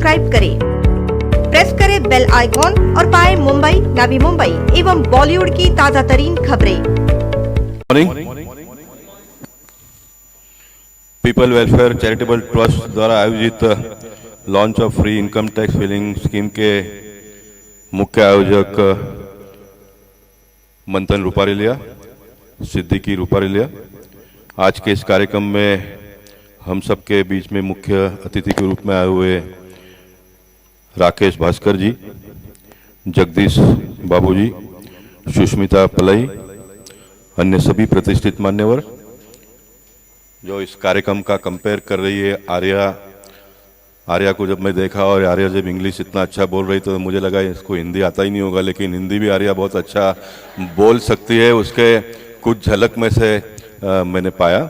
Subscribe करें, press करें bell icon और पाएं मुंबई, नवी मुंबई एवं बॉलीवुड की ताजा तरीन खबरें। पीपल वेलफेयर चैरिटेबल ट्रस्ट द्वारा आयोजित launch of free income tax filing scheme के मुख्य आयोजक मंथन रूपारेलिया, सिद्दीकी रूपारेलिया, आज के इस कार्यक्रम में हम सबके बीच में मुख्य अतिथि के रूप में आए हुए राकेश भास्कर जी, जगदीश बाबूजी, सुष्मिता पलई, अन्य सभी प्रतिष्ठित मान्यवर जो इस कार्यक्रम का कंपेयर कर रही है। आर्या को जब मैं देखा और आर्या जब इंग्लिश इतना अच्छा बोल रही तो मुझे लगा इसको हिंदी आता ही नहीं होगा, लेकिन हिंदी भी आर्या बहुत अच्छा बोल सकती है। उसके कुछ झलक में से मैंने पाया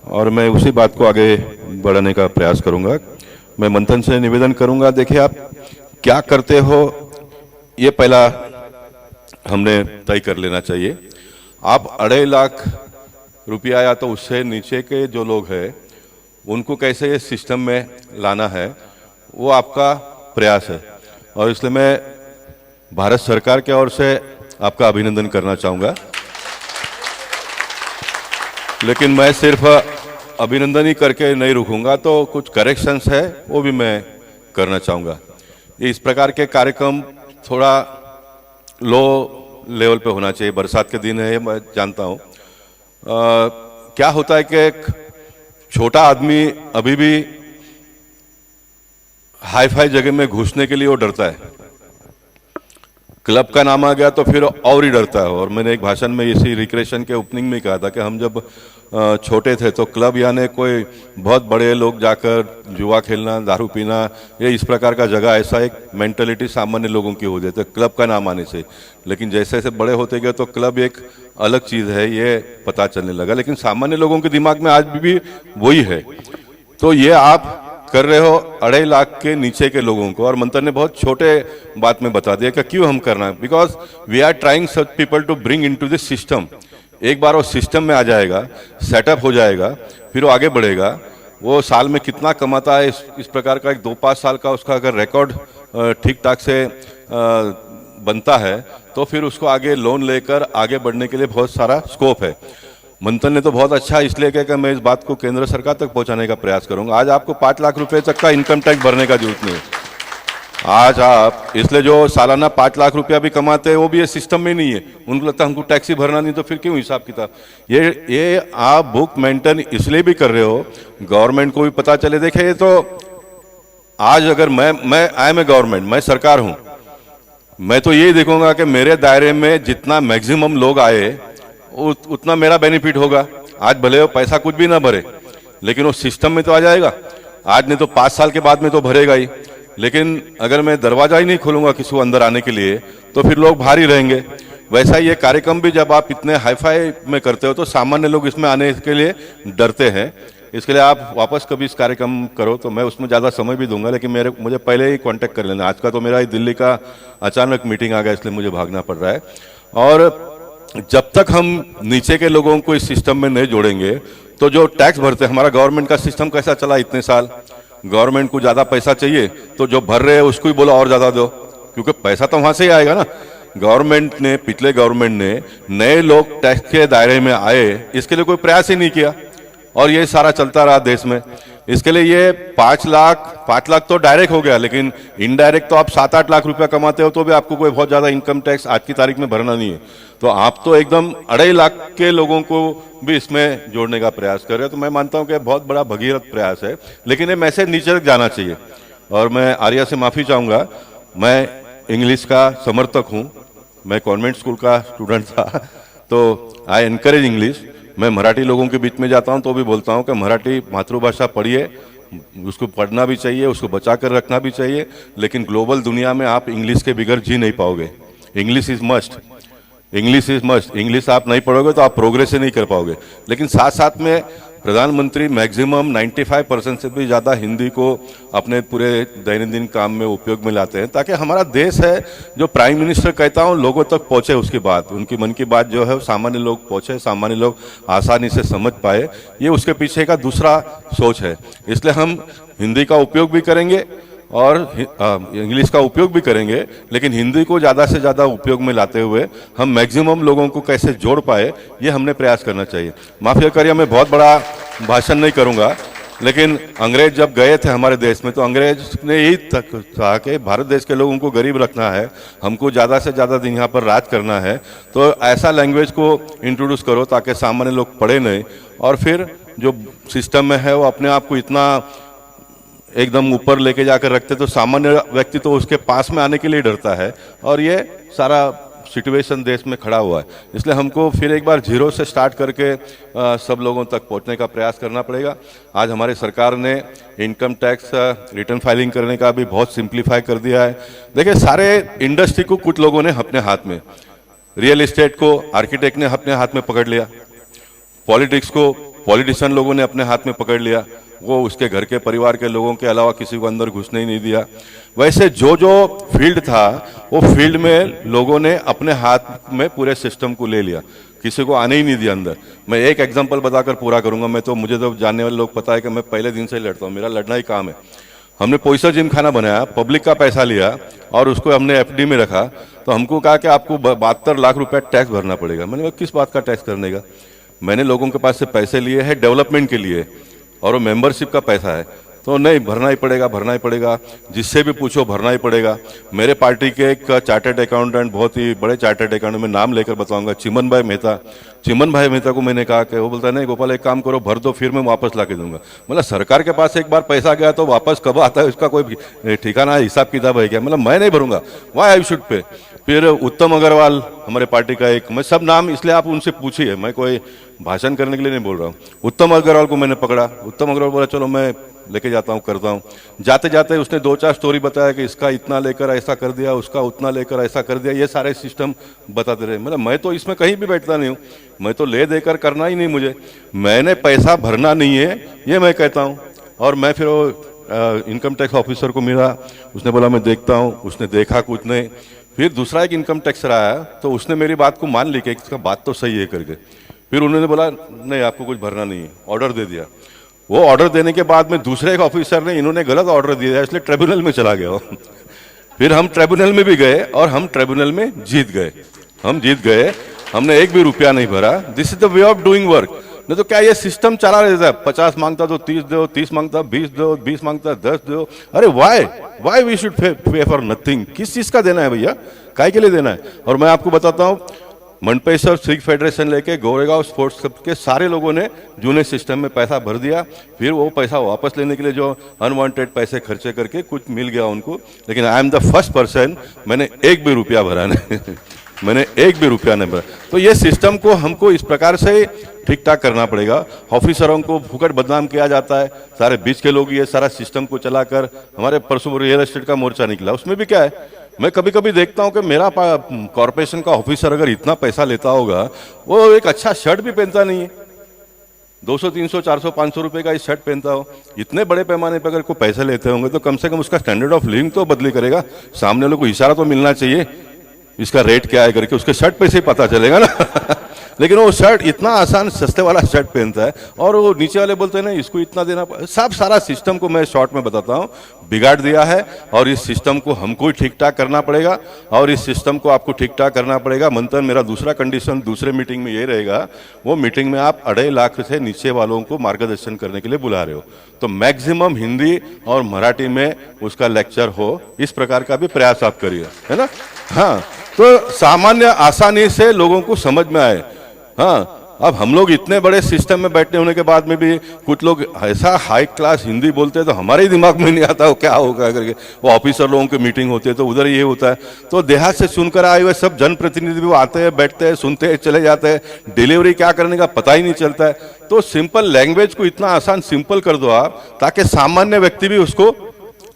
और मैं उसी बात को आगे बढ़ाने का प्रयास करूंगा। मैं मंथन से निवेदन करूंगा, देखिए आप क्या करते हो ये पहला हमने तय कर लेना चाहिए। आप 2.5 लाख रुपया या तो उससे नीचे के जो लोग हैं उनको कैसे ये सिस्टम में लाना है वो आपका प्रयास है, और इसलिए मैं भारत सरकार की ओर से आपका अभिनंदन करना चाहूँगा। लेकिन मैं सिर्फ अभिनंदन ही करके नहीं रुकूंगा, तो कुछ करेक्शंस है वो भी मैं करना चाहूँगा। इस प्रकार के कार्यक्रम थोड़ा लो लेवल पे होना चाहिए। बरसात के दिन है, मैं जानता हूँ। क्या होता है कि एक छोटा आदमी अभी भी हाई फाई जगह में घुसने के लिए वो डरता है। क्लब का नाम आ गया तो फिर और ही डरता है। और मैंने एक भाषण में इसी रिक्रिएशन के ओपनिंग में कहा था कि हम जब छोटे थे तो क्लब यानी कोई बहुत बड़े लोग जाकर जुआ खेलना, दारू पीना, ये इस प्रकार का जगह, ऐसा एक मेंटलिटी सामान्य लोगों की हो जाती है क्लब का नाम आने से। लेकिन जैसे जैसे बड़े होते गए तो क्लब एक अलग चीज़ है ये पता चलने लगा। लेकिन सामान्य लोगों के दिमाग में आज भी वही है। तो ये आप कर रहे हो 2.5 लाख के नीचे के लोगों को, और मंथन ने बहुत छोटे बात में बता दिया कि क्यों हम करना है। Because we are trying such people to bring into this system. एक बार वो सिस्टम में आ जाएगा, सेटअप हो जाएगा, फिर वो आगे बढ़ेगा। वो साल में कितना कमाता है इस प्रकार का एक 2-5 साल का उसका अगर रिकॉर्ड ठीक ठाक से बनता है तो फिर उसको आगे लोन लेकर आगे बढ़ने के लिए बहुत सारा स्कोप है। मंथन ने तो बहुत अच्छा इसलिए कहा कि मैं इस बात को केंद्र सरकार तक पहुंचाने का प्रयास करूंगा। आज आपको 5 लाख रुपए तक का इनकम टैक्स भरने का जरूरत नहीं है। आज आप इसलिए जो सालाना 5 लाख रुपया भी कमाते हैं वो भी ये सिस्टम में नहीं है। उनको लगता है हमको टैक्स ही भरना नहीं, तो फिर क्यों हिसाब किताब। ये आप बुक मेंटेन इसलिए भी कर रहे हो गवर्नमेंट को भी पता चले। देखे तो आज अगर मैं आई एम ए गवर्नमेंट, मैं सरकार हूं, मैं तो यही देखूंगा कि मेरे दायरे में जितना मैक्सिमम लोग आए उतना मेरा बेनिफिट होगा। आज भले वो पैसा कुछ भी ना भरे, लेकिन वो सिस्टम में तो आ जाएगा। आज नहीं तो 5 साल के बाद में तो भरेगा ही। लेकिन अगर मैं दरवाजा ही नहीं खोलूंगा किसी को अंदर आने के लिए तो फिर लोग बाहर ही रहेंगे। वैसा ही ये कार्यक्रम भी जब आप इतने हाईफाई में करते हो तो सामान्य लोग इसमें आने के लिए डरते हैं। इसके लिए आप वापस कभी इस कार्यक्रम करो तो मैं उसमें ज़्यादा समय भी दूंगा, लेकिन मुझे पहले ही कांटेक्ट कर लेना। आज का तो मेरा दिल्ली का अचानक मीटिंग आ गया, इसलिए मुझे भागना पड़ रहा है। और जब तक हम नीचे के लोगों को इस सिस्टम में नहीं जोड़ेंगे तो जो टैक्स भरते हैं, हमारा गवर्नमेंट का सिस्टम कैसा चला इतने साल, गवर्नमेंट को ज़्यादा पैसा चाहिए तो जो भर रहे हैं उसको ही बोलो और ज़्यादा दो, क्योंकि पैसा तो वहाँ से ही आएगा ना। गवर्नमेंट ने, पिछले गवर्नमेंट ने नए लोग टैक्स के दायरे में आए इसके लिए कोई प्रयास ही नहीं किया, और ये सारा चलता रहा देश में। इसके लिए ये 5 लाख तो डायरेक्ट हो गया, लेकिन इनडायरेक्ट तो आप 7-8 लाख रुपया कमाते हो तो भी आपको कोई बहुत ज़्यादा इनकम टैक्स आज की तारीख में भरना नहीं है। तो आप तो एकदम 2.5 लाख के लोगों को भी इसमें जोड़ने का प्रयास कर रहे हो। तो मैं मानता हूं कि बहुत बड़ा भगीरथ प्रयास है, लेकिन ये मैसेज नीचे तक जाना चाहिए। और मैं आर्या से माफ़ी चाहूँगा, मैं इंग्लिश का समर्थक हूँ, मैं कॉन्वेंट स्कूल का स्टूडेंट था तो आई एनकरेज इंग्लिश। मैं मराठी लोगों के बीच में जाता हूँ तो भी बोलता हूँ कि मराठी मातृभाषा पढ़िए, उसको पढ़ना भी चाहिए, उसको बचा कर रखना भी चाहिए। लेकिन ग्लोबल दुनिया में आप इंग्लिश के बगैर जी नहीं पाओगे। English is must, English is must. English आप नहीं पढ़ोगे तो आप प्रोग्रेस ही नहीं कर पाओगे। लेकिन साथ साथ में प्रधानमंत्री मैक्सिमम 95% से भी ज़्यादा हिंदी को अपने पूरे दैनंदिन काम में उपयोग में लाते हैं, ताकि हमारा देश है जो प्राइम मिनिस्टर कहता हूँ लोगों तक पहुँचे, उसकी बात, उनकी मन की बात जो है सामान्य लोग पहुँचे, सामान्य लोग आसानी से समझ पाए। ये उसके पीछे का दूसरा सोच है। इसलिए हम हिंदी का उपयोग भी करेंगे और इंग्लिश का उपयोग भी करेंगे, लेकिन हिंदी को ज़्यादा से ज़्यादा उपयोग में लाते हुए हम मैक्सिमम लोगों को कैसे जोड़ पाए, ये हमने प्रयास करना चाहिए। माफ़िया करिए, मैं बहुत बड़ा भाषण नहीं करूँगा, लेकिन अंग्रेज जब गए थे हमारे देश में तो अंग्रेज ने यही कहा कि भारत देश के लोगों को गरीब रखना है, हमको ज़्यादा से ज़्यादा दिन यहाँ पर राज करना है, तो ऐसा लैंग्वेज को इंट्रोड्यूस करो ताकि सामान्य लोग पढ़े नहीं, और फिर जो सिस्टम में है वो अपने आप को इतना एकदम ऊपर लेके जाकर रखते तो सामान्य व्यक्ति तो उसके पास में आने के लिए डरता है, और ये सारा सिचुएशन देश में खड़ा हुआ है। इसलिए हमको फिर एक बार जीरो से स्टार्ट करके सब लोगों तक पहुंचने का प्रयास करना पड़ेगा। आज हमारी सरकार ने इनकम टैक्स रिटर्न फाइलिंग करने का भी बहुत सिंप्लीफाई कर दिया है। देखिए, सारे इंडस्ट्री को कुछ लोगों ने अपने हाथ में, रियल एस्टेट को आर्किटेक्ट ने अपने हाथ में पकड़ लिया, पॉलिटिक्स को पॉलिटिशियन लोगों ने अपने हाथ में पकड़ लिया, वो उसके घर के परिवार के लोगों के अलावा किसी को अंदर घुसने ही नहीं दिया। वैसे जो जो फील्ड था वो फील्ड में लोगों ने अपने हाथ में पूरे सिस्टम को ले लिया, किसी को आने ही नहीं दिया अंदर। मैं एक एग्जांपल बताकर पूरा करूंगा। मुझे तो जानने वाले लोग पता है कि मैं पहले दिन से लड़ता हूँ, मेरा लड़ना ही काम है। हमने पैसा जिम खाना बनाया, पब्लिक का पैसा लिया और उसको हमने एफडी में रखा, तो हमको कहा कि आपको 72 लाख रुपया टैक्स भरना पड़ेगा। मैंने कहा किस बात का टैक्स करने का, मैंने लोगों के पास से पैसे लिए हैं डेवलपमेंट के लिए और वो मेंबरशिप का पैसा है, तो नहीं भरना ही पड़ेगा, भरना ही पड़ेगा, जिससे भी पूछो भरना ही पड़ेगा। मेरे पार्टी के एक चार्टर्ड अकाउंटेंट, बहुत ही बड़े चार्टर्ड अकाउंटेंट, में नाम लेकर बताऊंगा, चिमन भाई मेहता को मैंने कहा कि वो बोलता है नहीं गोपाल एक काम करो भर दो फिर मैं वापस ला के दूंगा। मतलब सरकार के पास एक बार पैसा गया तो वापस कब आता है उसका कोई ठिकाना हिसाब किताब है क्या? मतलब मैं नहीं भरूंगा, वाई आई शुड पे। फिर उत्तम अग्रवाल हमारे पार्टी का एक, मैं सब नाम इसलिए आप उनसे पूछिए, मैं कोई भाषण करने के लिए नहीं बोल रहा हूँ। उत्तम अग्रवाल को मैंने पकड़ा, उत्तम अग्रवाल बोला चलो मैं लेके जाता हूँ, करता हूँ। जाते जाते उसने 2-4 स्टोरी बताया कि इसका इतना लेकर ऐसा कर दिया, उसका उतना लेकर ऐसा कर दिया, ये सारे सिस्टम बताते रहे। मतलब मैं तो इसमें कहीं भी बैठता नहीं हूँ, मैं तो ले देकर करना ही नहीं, मुझे मैंने पैसा भरना नहीं है ये मैं कहता हूँ। और मैं फिर वो इनकम टैक्स ऑफिसर को मिला, उसने बोला मैं देखता हूँ, उसने देखा कुछ नहीं। फिर दूसरा एक इनकम टैक्सर आया तो उसने मेरी बात को मान ली कि इसका बात तो सही है करके। फिर उन्होंने बोला नहीं आपको कुछ भरना नहीं है, ऑर्डर दे दिया। वो ऑर्डर देने के बाद में दूसरे एक ऑफिसर ने इन्होंने गलत ऑर्डर दिया इसलिए ट्रिब्यूनल में चला गया। फिर हम ट्रिब्यूनल में भी गए और हम ट्रिब्यूनल में जीत गए, हम जीत गए, हमने एक भी रुपया नहीं भरा। This is the way of doing work. नहीं तो क्या ये सिस्टम चला रहता है, 50 मांगता तो 30 दो, 30 मांगता 20 दो, 20 मांगता 10 दो। अरे why we should pay for nothing? किस चीज का देना है भैया, काय के लिए देना है? और मैं आपको बताता हूँ, मनपेसर सिख फेडरेशन लेके गोरेगांव स्पोर्ट्स क्लब के सारे लोगों ने जूने सिस्टम में पैसा भर दिया। फिर वो पैसा वापस लेने के लिए जो अनवांटेड पैसे खर्चे करके कुछ मिल गया उनको, लेकिन I am the first person, मैंने एक भी रुपया भरा नहीं मैंने एक भी रुपया नहीं भरा। तो ये सिस्टम को हमको इस प्रकार से ठीक ठाक करना पड़ेगा। ऑफिसरों को फुकट बदनाम किया जाता है, सारे बीच के लोग ये सारा सिस्टम को चलाकर, हमारे परसों रियल एस्टेट का मोर्चा निकला, उसमें भी क्या है, मैं कभी कभी देखता हूं कि मेरा कॉर्पोरेशन का ऑफिसर अगर इतना पैसा लेता होगा, वो एक अच्छा शर्ट भी पहनता नहीं है, 200, 300, 400, 500 रुपए का शर्ट पहनता हो। इतने बड़े पैमाने पर अगर कोई पैसे लेते होंगे तो कम से कम उसका स्टैंडर्ड ऑफ लिविंग तो बदली करेगा, सामने लोगों को इशारा तो मिलना चाहिए इसका रेट क्या है करके, उसके शर्ट पे से ही पता चलेगा ना लेकिन वो शर्ट इतना आसान सस्ते वाला शर्ट पहनता है और वो नीचे वाले बोलते हैं ना इसको इतना देना। सब सारा सिस्टम को मैं शॉर्ट में बताता हूँ बिगाड़ दिया है, और इस सिस्टम को हमको ही ठीक ठाक करना पड़ेगा, और इस सिस्टम को आपको ठीक ठाक करना पड़ेगा। मंथन मेरा दूसरा कंडीशन दूसरे मीटिंग में ये रहेगा, वो मीटिंग में आप 2.5 लाख से नीचे वालों को मार्गदर्शन करने के लिए बुला रहे हो, तो मैक्सिमम हिंदी और मराठी में उसका लेक्चर हो, इस प्रकार का भी प्रयास आप करिए, है ना। हाँ, तो सामान्य आसानी से लोगों को समझ में आए। हाँ, अब हम लोग इतने बड़े सिस्टम में बैठने होने के बाद में भी कुछ लोग ऐसा हाई क्लास हिंदी बोलते हैं तो हमारे ही दिमाग में नहीं आता वो क्या होगा करके। वो ऑफिसर लोगों की मीटिंग होती है तो उधर ये होता है, तो देहात से सुनकर आए हुए सब जनप्रतिनिधि भी आते हैं, बैठते हैं, सुनते हैं, चले जाते हैं, डिलीवरी क्या करने का पता ही नहीं चलता है। तो सिंपल लैंग्वेज को इतना आसान सिंपल कर दो आप, ताकि सामान्य व्यक्ति भी उसको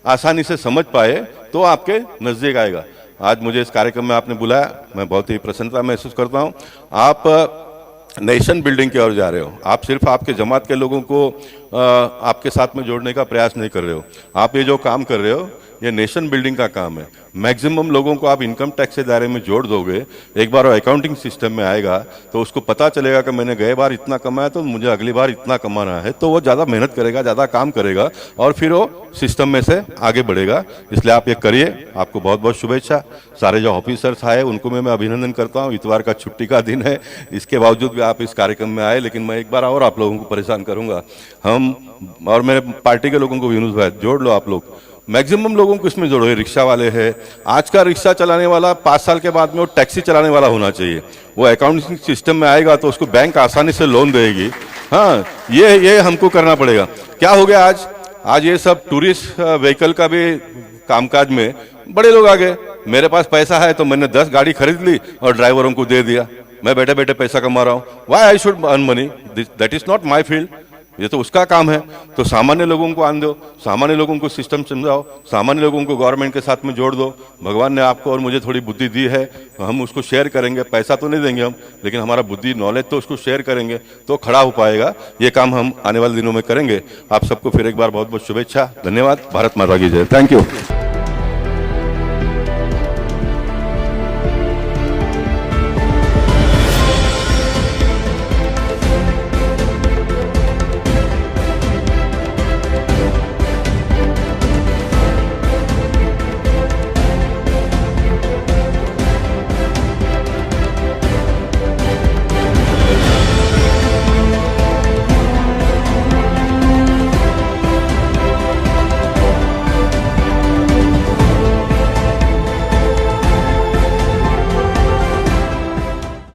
आसानी से समझ पाए, तो आपके नजदीक आएगा। आज मुझे इस कार्यक्रम में आपने बुलाया, मैं बहुत ही प्रसन्नता महसूस करता हूँ। आप नेशन बिल्डिंग की ओर जा रहे हो, आप सिर्फ आपके जमात के लोगों को आपके साथ में जोड़ने का प्रयास नहीं कर रहे हो। आप ये जो काम कर रहे हो ये नेशन बिल्डिंग का काम है। मैक्सिमम लोगों को आप इनकम टैक्स के दायरे में जोड़ दोगे, एक बार वो अकाउंटिंग सिस्टम में आएगा तो उसको पता चलेगा कि मैंने गए बार इतना कमाया तो मुझे अगली बार इतना कमाना है, तो वो ज़्यादा मेहनत करेगा, ज़्यादा काम करेगा और फिर वो सिस्टम में से आगे बढ़ेगा। इसलिए आप ये करिए। आपको बहुत बहुत शुभेच्छा। सारे जो ऑफिसर्स आए उनको मैं अभिनंदन करता हूँ। इतवार का छुट्टी का दिन है, इसके बावजूद भी आप इस कार्यक्रम में आए। लेकिन मैं एक बार और आप लोगों को परेशान करूँगा, हम और मेरे पार्टी के लोगों को भी, यूनुस भाई जोड़ लो आप लोग, मैक्सिमम लोगों को इसमें जोड़ो। रिक्शा वाले हैं, आज का रिक्शा चलाने वाला 5 साल के बाद में वो टैक्सी चलाने वाला होना चाहिए। वो अकाउंटिंग सिस्टम में आएगा तो उसको बैंक आसानी से लोन देगी। हाँ, ये हमको करना पड़ेगा। क्या हो गया आज ये सब टूरिस्ट व्हीकल का भी कामकाज में बड़े लोग आ गए। मेरे पास पैसा है तो मैंने 10 गाड़ी खरीद ली और ड्राइवरों को दे दिया। मैं बैठे बैठे पैसा कमा रहा हूँ। Why I should earn money? That is not my field. ये तो उसका काम है। तो सामान्य लोगों को आन दो, सामान्य लोगों को सिस्टम समझाओ, सामान्य लोगों को गवर्नमेंट के साथ में जोड़ दो। भगवान ने आपको और मुझे थोड़ी बुद्धि दी है, हम उसको शेयर करेंगे। पैसा तो नहीं देंगे हम, लेकिन हमारा बुद्धि नॉलेज तो उसको शेयर करेंगे तो खड़ा हो पाएगा। ये काम हम आने वाले दिनों में करेंगे। आप सबको फिर एक बार बहुत बहुत शुभेच्छा। धन्यवाद। भारत माता की जय। Thank you.